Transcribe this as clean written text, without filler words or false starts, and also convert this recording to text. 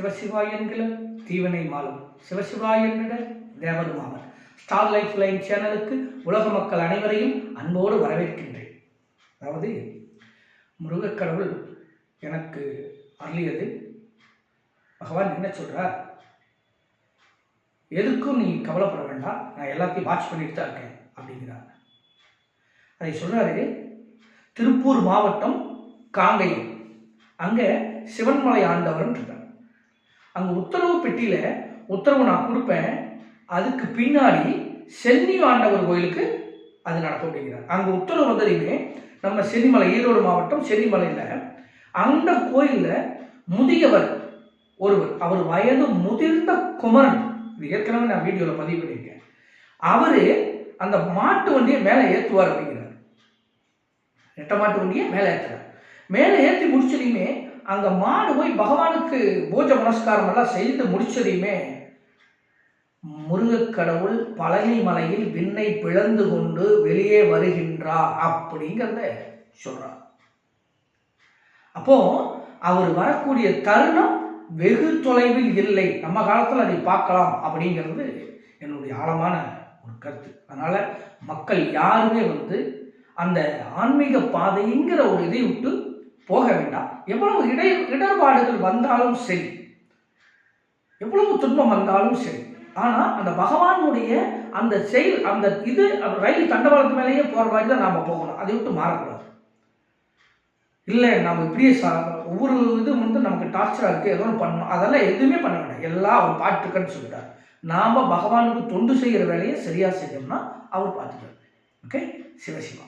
சிவசிவாய் என்கிற தீவனை மாலும் சிவசிவாய் என்கிற தேவருமாவர் ஸ்டார் லைஃப் லைன் சேனலுக்கு உலக மக்கள் அனைவரையும் அன்போடு வரவேற்கின்றேன். அதாவது முருகக்கடவுள் எனக்கு அருளியது. பகவான் என்ன சொல்றார், எதுக்கும் நீ கவலைப்பட வேண்டாம், நான் எல்லாத்தையும் வாட்ச் பண்ணிட்டு தான் இருக்கேன் அப்படிங்கிறார். அதை சொல்றாரு. திருப்பூர் மாவட்டம் காங்கயம், அங்கே சிவன்மலை ஆண்டவர்னு இருக்கார். அங்கே உத்தரவு பெட்டியில உத்தரவு நான் கொடுப்பேன், அதுக்கு பின்னாடி சென்னி ஆண்டவர் கோயிலுக்கு அது நடக்கும் அப்படிங்கிறார். அங்கே உத்தரவு வந்ததையுமே நம்ம சென்னிமலை, ஈரோடு மாவட்டம் சென்னிமலையில் அந்த கோயிலில் முதியவர் ஒருவர், அவர் வயது முதிர்ந்த குமரன், இது ஏற்கனவே நான் வீடியோவில் பதிவு பண்ணியிருக்கேன். அவரு அந்த மாட்டு வண்டியை மேலே ஏற்றுவார் அப்படிங்கிறார். நெட்ட மாட்டு வண்டியை மேலே ஏற்றுறார். மேலே ஏற்றி முடிச்சதையுமே அங்கே மாடு போய் பகவானுக்கு பூஜை புனஸ்காரம் எல்லாம் செய்து முடிச்சதையுமே முருகக்கடவுள் பழனி மலையில் விண்ணை பிளந்து கொண்டு வெளியே வருகின்றார் அப்படிங்கிறத சொல்றார். அப்போ அவர் வரக்கூடிய தருணம் வெகு தொலைவில் இல்லை, நம்ம காலத்தில் அதை பார்க்கலாம் அப்படிங்கிறது என்னுடைய ஆழமான ஒரு கருத்து. அதனால மக்கள் யாருமே அந்த ஆன்மீக பாதைங்கிற ஒரு இதை விட்டு போக வேண்டாம். எவ்வளவு இடர்பாடுகள் வந்தாலும் சரி, எவ்வளவு துன்பம் வந்தாலும் சரி, ஆனா அந்த பகவானுடைய அந்த செயல், அந்த இது ரயில் தண்டவாளத்து மேலேயே போற மாதிரி தான் நாம போகணும். அதை விட்டு மாறக்கூடாது. இல்லை நம்ம இப்படியே ஒவ்வொரு இது நமக்கு டார்ச்சரா இருக்கு, ஏதோ பண்ணணும், அதெல்லாம் எதுவுமே பண்ண வேண்டாம். எல்லாம் அவர் பாட்டுக்கன்னு சொல்லிட்டார். நாம பகவானுக்கு தொண்டு செய்கிற வேலையை சரியா செய்யணும்னா அவர் பார்த்துட்டார். ஓகே, சிவசிவா.